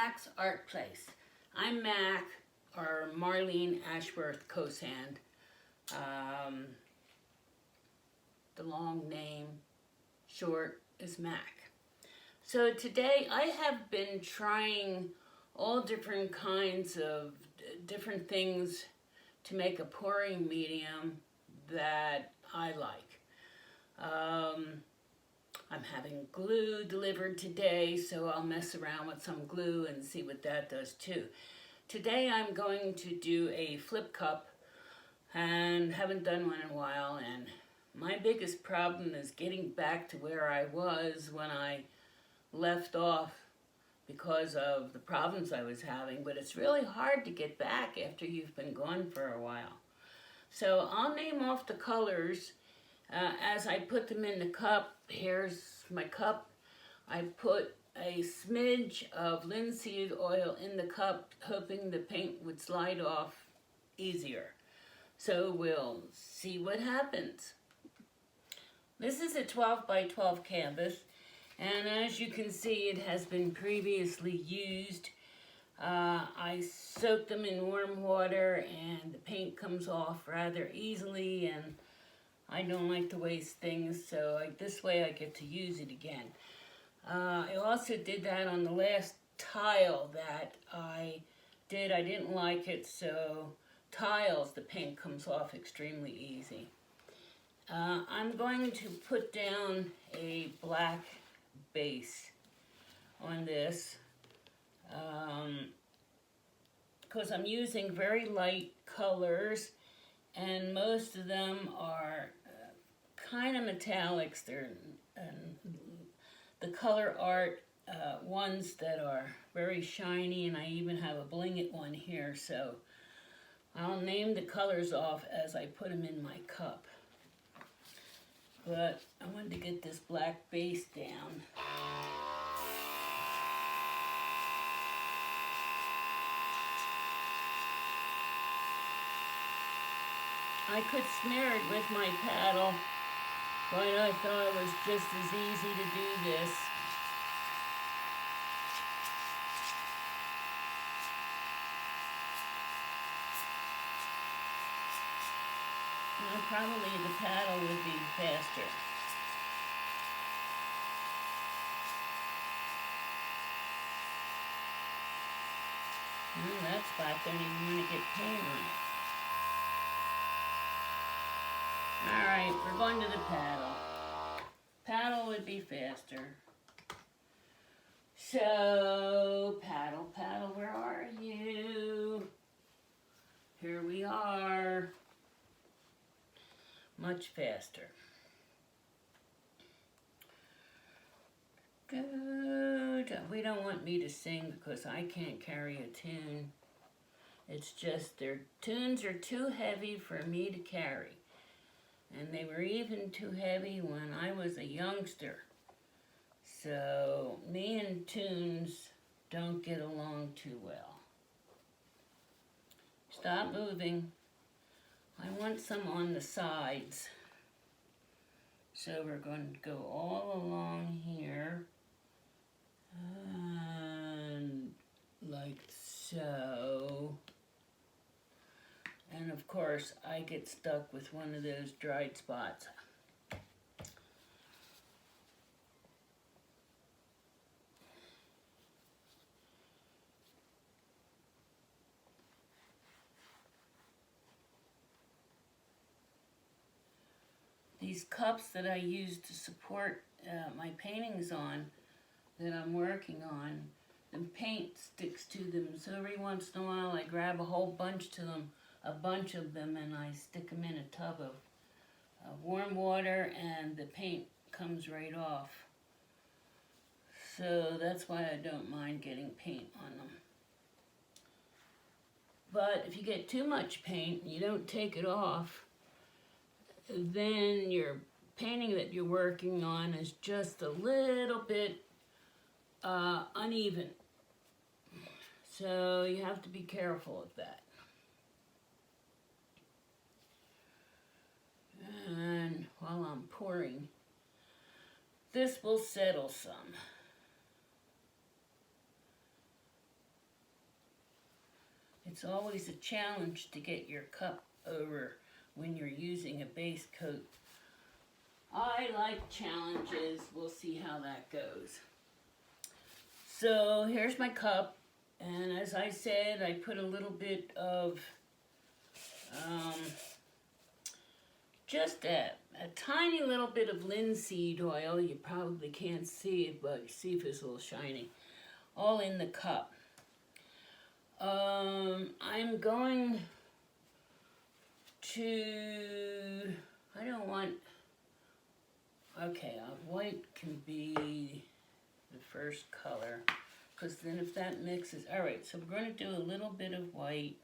Mac's Art Place. I'm Mac, or Marlene Ashworth Cosand. The long name, short, is Mac. So today I have been trying all different kinds of different things to make a pouring medium that I like. I'm having glue delivered today, so I'll mess around with some glue and see what that does too. Today I'm going to do a flip cup, and haven't done one in a while, and my biggest problem is getting back to where I was when I left off because of the problems I was having, but it's really hard to get back after you've been gone for a while. So I'll name off the colors as I put them in the cup. Here's my cup. I put a smidge of linseed oil in the cup, hoping the paint would slide off easier. So we'll see what happens. This is a 12 by 12 canvas, and as you can see, it has been previously used. I soak them in warm water and the paint comes off rather easily, and I don't like to waste things, so this way I get to use it again. I also did that on the last tile that I did. I didn't like it, so tiles, the paint comes off extremely easy. I'm going to put down a black base on this because I'm using very light colors, and most of them are kind of metallics. They're the color art ones that are very shiny, and I even have a bling it one here, so I'll name the colors off as I put them in my cup. But I wanted to get this black base down. I could smear it with my paddle, but I thought it was just as easy to do this. Well, probably the paddle would be faster. That spot don't even want to get paint on it. Alright, we're going to the paddle. Paddle would be faster. So, paddle, where are you? Here we are. Much faster. Good. We don't want me to sing because I can't carry a tune. It's just their tunes are too heavy for me to carry. And they were even too heavy when I was a youngster. So me and tunes don't get along too well. Stop moving. I want some on the sides. So we're going to go all along here. And like so. And of course, I get stuck with one of those dried spots. These cups that I use to support my paintings on, that I'm working on, the paint sticks to them. So every once in a while I grab a whole bunch of them, and I stick them in a tub of warm water, and the paint comes right off. So that's why I don't mind getting paint on them. But if you get too much paint and you don't take it off, then your painting that you're working on is just a little bit uneven. So you have to be careful of that. And while I'm pouring, this will settle some. It's always a challenge to get your cup over when you're using a base coat. I like challenges. We'll see how that goes. So here's my cup, and as I said, I put a little bit of just a tiny little bit of linseed oil. You probably can't see it, but see if it's a little shiny. All in the cup. I'm going to, I don't want, okay, white can be the first color, because then if that mixes, all right, so we're going to do a little bit of white,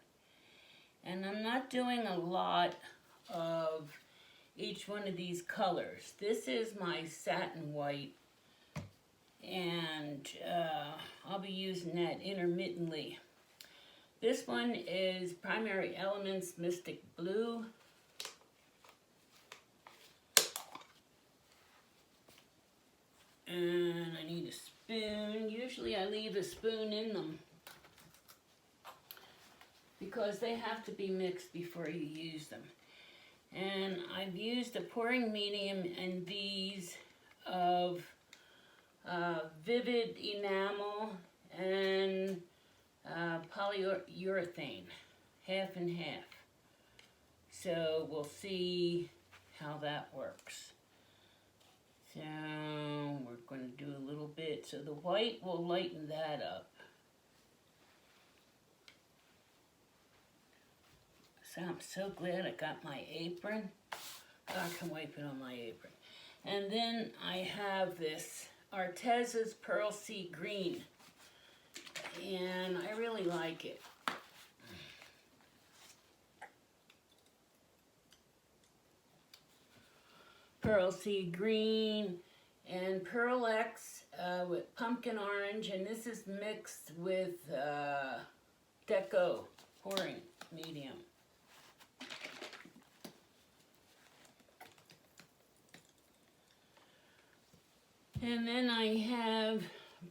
and I'm not doing a lot of each one of these colors. This is my satin white, and I'll be using that intermittently. This one is Primary Elements Mystic Blue. And I need a spoon. Usually I leave a spoon in them because they have to be mixed before you use them. And I've used a pouring medium in these of Vivid Enamel and polyurethane, half and half. So we'll see how that works. So we're going to do a little bit. So the white will lighten that up. So I'm so glad I got my apron. I can wipe it on my apron. And then I have this Arteza's Pearl Sea Green. And I really like it. Pearl Sea Green and Pearl X with pumpkin orange, and this is mixed with Deco pouring medium. And then I have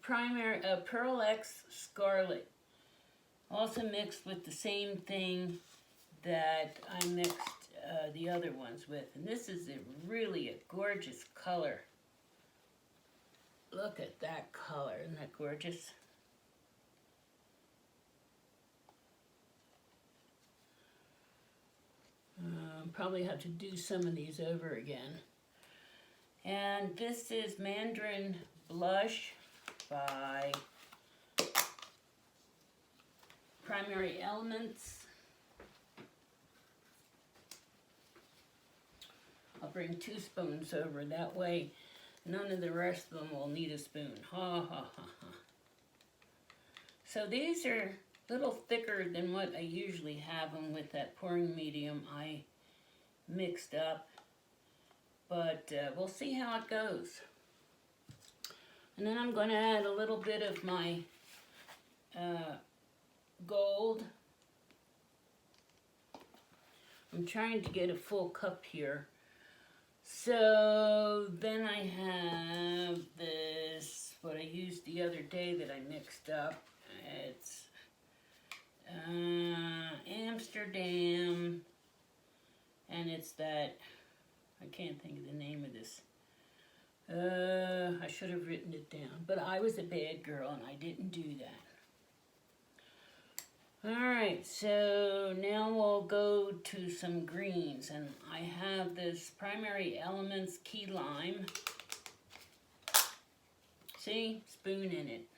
Pearl X Scarlet, also mixed with the same thing that I mixed the other ones with. And this is really a gorgeous color. Look at that color, isn't that gorgeous? Probably have to do some of these over again. And this is Mandarin Blush by Primary Elements. I'll bring 2 spoons over, that way none of the rest of them will need a spoon. Ha ha ha ha. So these are a little thicker than what I usually have them with that pouring medium I mixed up. But we'll see how it goes. And then I'm going to add a little bit of my gold. I'm trying to get a full cup here. So then I have this, what I used the other day that I mixed up. It's Amsterdam, and it's that, I can't think of the name of this. I should have written it down, but I was a bad girl and I didn't do that. Alright, so now we'll go to some greens, and I have this Primary Elements Key Lime. See? Spoon in it.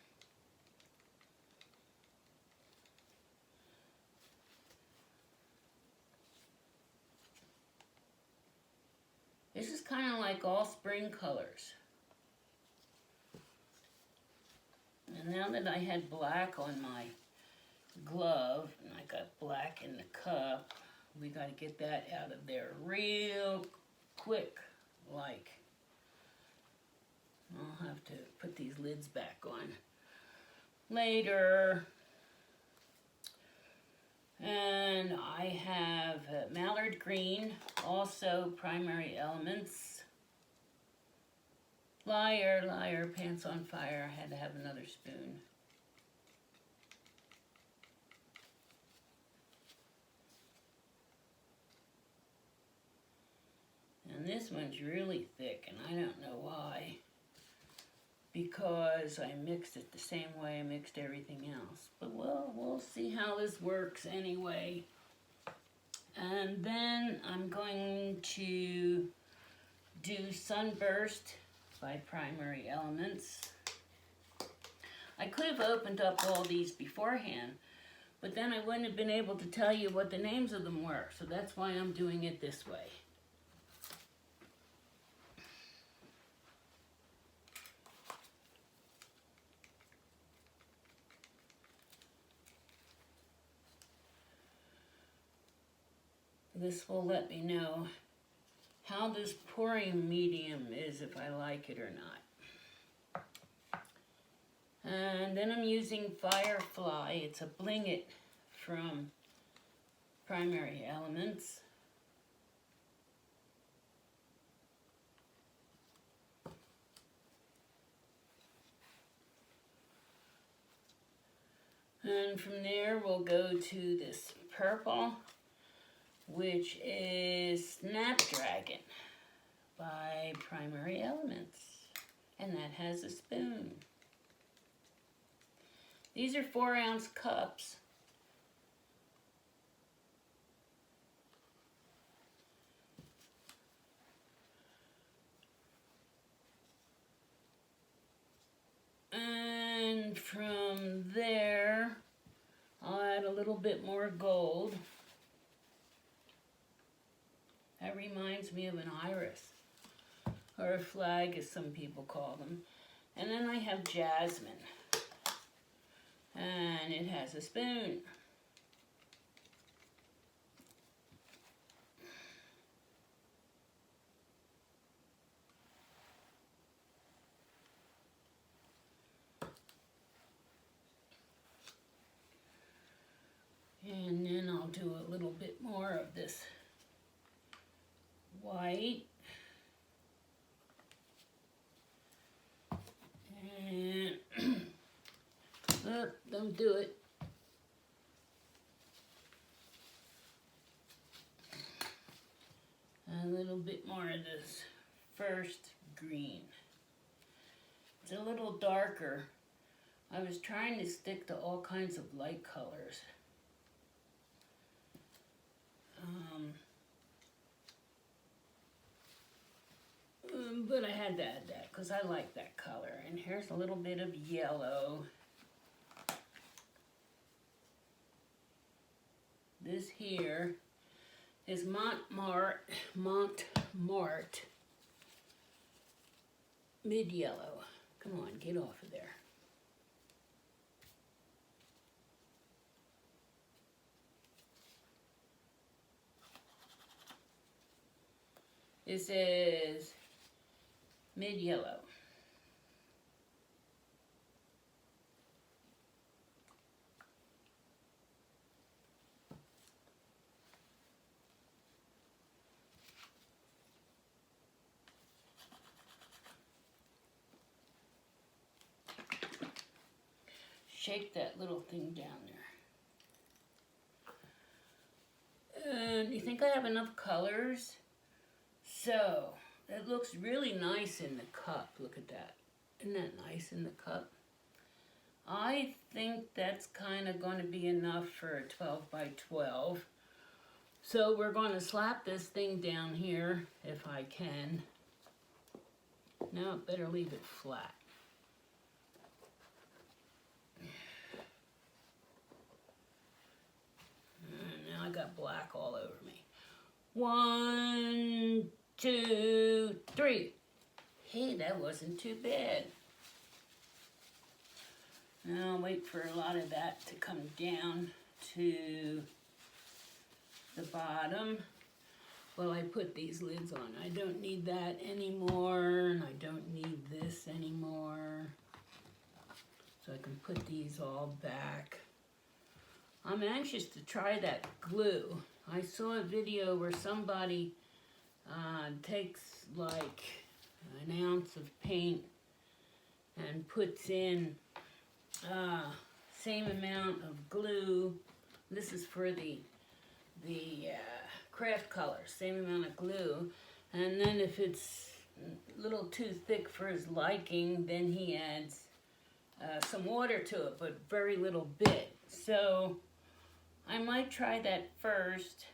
This is kind of like all spring colors. And now that I had black on my glove, and I got black in the cup, we got to get that out of there real quick, like. I'll have to put these lids back on later. And I have Mallard Green, also Primary Elements. Liar, liar, pants on fire. I had to have another spoon. And this one's really thick, and I don't know why. Because I mixed it the same way I mixed everything else. But we'll see how this works anyway. And then I'm going to do Sunburst by Primary Elements. I could have opened up all these beforehand, but then I wouldn't have been able to tell you what the names of them were. So that's why I'm doing it this way. This will let me know how this pouring medium is, if I like it or not. And then I'm using Firefly. It's a Bling It from Primary Elements. And from there we'll go to this purple, which is Snapdragon by Primary Elements. And that has a spoon. These are 4-ounce cups. And from there, I'll add a little bit more gold. That reminds me of an iris, or a flag as some people call them. And then I have jasmine, and it has a spoon. And then I'll do a little bit more of this white. And oh, don't do it. A little bit more of this first green. It's a little darker. I was trying to stick to all kinds of light colors. But I had to add that because I like that color. And here's a little bit of yellow. This here is Montmartre mid-yellow. Come on, get off of there. This is mid-yellow. Shake that little thing down there. And you think I have enough colors? So, it looks really nice in the cup. Look at that. Isn't that nice in the cup? I think that's kind of going to be enough for a 12 by 12. So we're going to slap this thing down here if I can. Now I better leave it flat. And now I got black all over me. 1, 2, 3. Hey, that wasn't too bad. Now I'll wait for a lot of that to come down to the bottom. Well, I put these lids on. I don't need that anymore, and I don't need this anymore. So I can put these all back. I'm anxious to try that glue. I saw a video where somebody takes like an ounce of paint and puts in same amount of glue. This is for the craft color, same amount of glue, And then if it's a little too thick for his liking, then he adds some water to it, but very little bit. So I might try that first.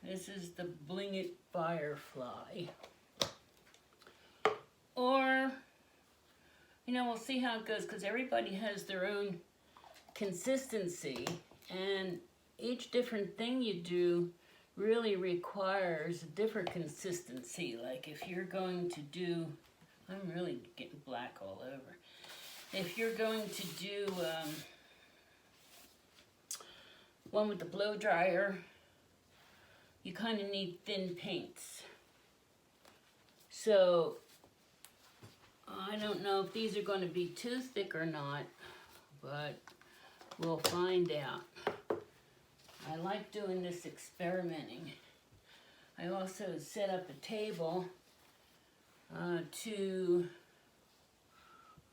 This is the Bling It Firefly. Or, you know, we'll see how it goes, because everybody has their own consistency, and each different thing you do really requires a different consistency. Like if you're going to do, I'm really getting black all over. If you're going to do one with the blow dryer, you kind of need thin paints. So I don't know if these are going to be too thick or not, but we'll find out. I like doing this experimenting. I also set up a table to,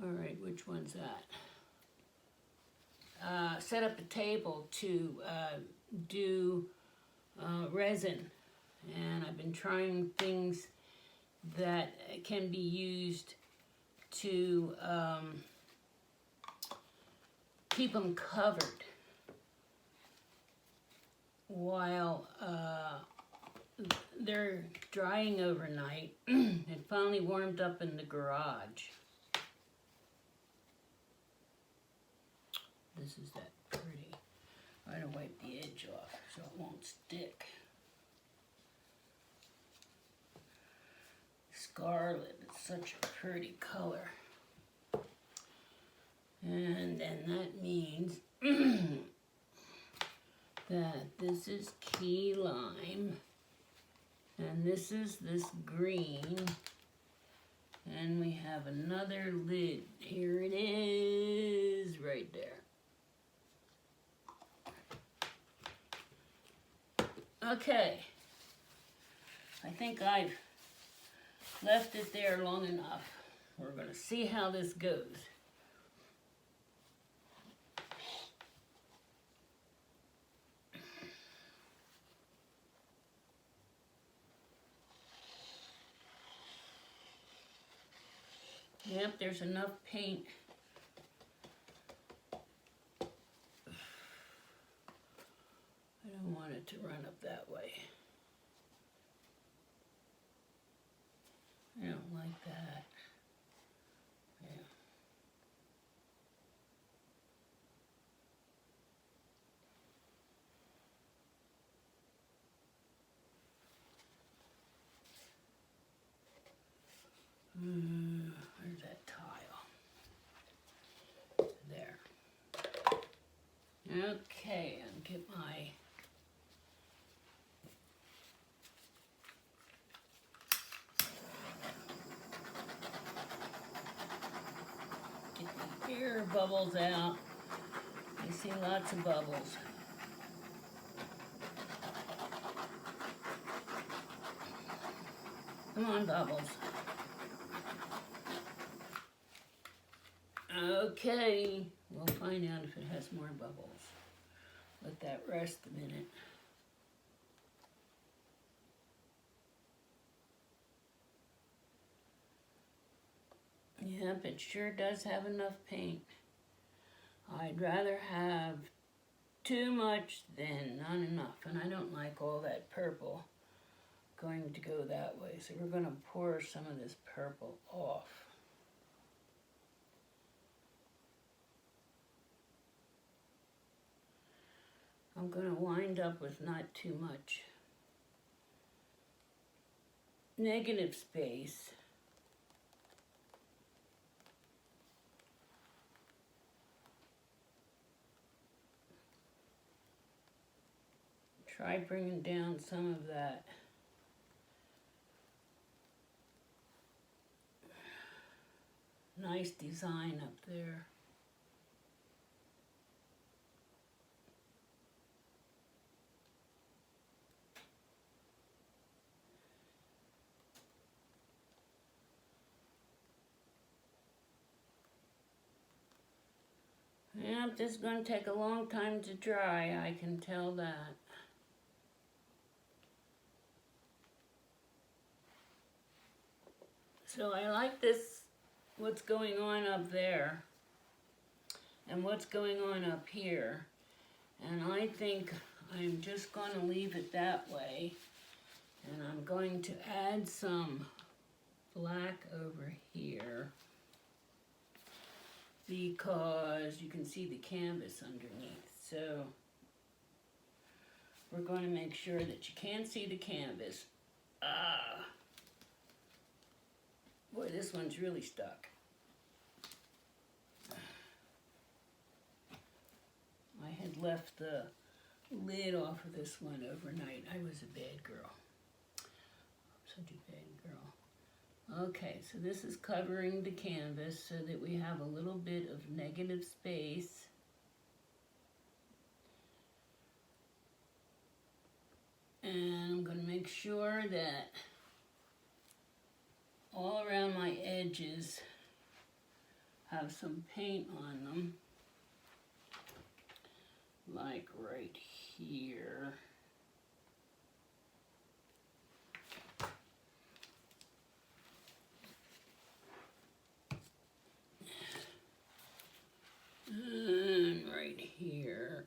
all right, which one's that? Set up a table to do resin. And I've been trying things that can be used to keep them covered while they're drying overnight. It finally warmed up in the garage. This is that pretty. I'm going to wipe the edge off so it won't stick. Scarlet, it's such a pretty color. And then that means that this is key lime, and this is this green, and we have another lid. Here it is, right there. Okay, I think I've left it there long enough. We're going to see how this goes. Yep, there's enough paint. I don't want it to run up that way. I don't like that. Yeah. Where's that tile? There. Okay, and get my air bubbles out. I see lots of bubbles. Come on, bubbles. Okay, we'll find out if it has more bubbles. Let that rest a minute. Yep, it sure does have enough paint. I'd rather have too much than not enough, and I don't like all that purple going to go that way. So we're going to pour some of this purple off. I'm going to wind up with not too much negative space. Try bringing down some of that nice design up there. Yep, this is going to take a long time to dry, I can tell that. So I like this, what's going on up there and what's going on up here. And I think I'm just going to leave it that way. And I'm going to add some black over here because you can see the canvas underneath. So we're going to make sure that you can't see the canvas. Boy, this one's really stuck. I had left the lid off of this one overnight. I was a bad girl. Such a bad girl. Okay, so this is covering the canvas so that we have a little bit of negative space. And I'm going to make sure that all around my edges have some paint on them, like right here. And right here.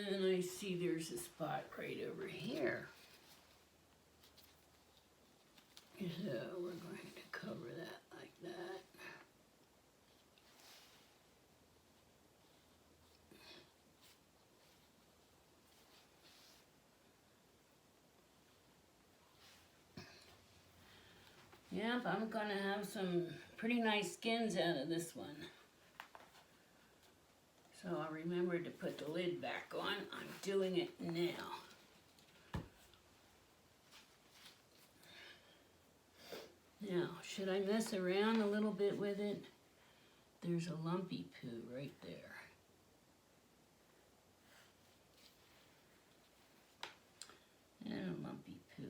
And I see there's a spot right over here. So we're going to cover that like that. Yep, I'm going to have some pretty nice skins out of this one. So I'll remember to put the lid back on. I'm doing it now. Now, should I mess around a little bit with it? There's a lumpy poo right there. And a lumpy poo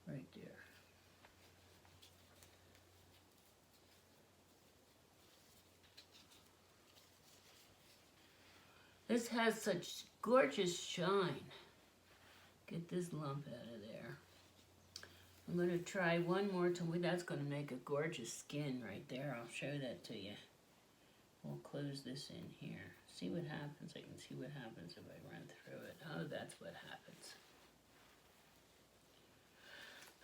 right there. This has such gorgeous shine. Get this lump out of there. I'm going to try one more time. That's going to make a gorgeous skin right there. I'll show that to you. We'll close this in here. See what happens. I can see what happens if I run through it. Oh, that's what happens.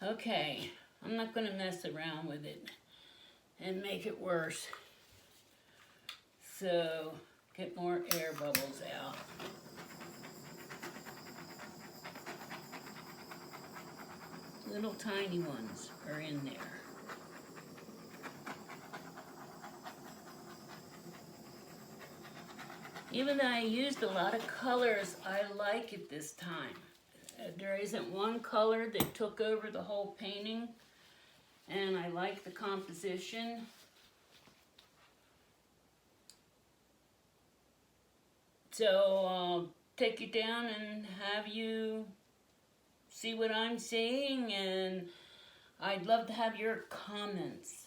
Okay, I'm not going to mess around with it and make it worse. So, get more air bubbles out. Little tiny ones are in there. Even though I used a lot of colors, I like it this time. There isn't one color that took over the whole painting, and I like the composition. So I'll take you down and have you see what I'm seeing, and I'd love to have your comments.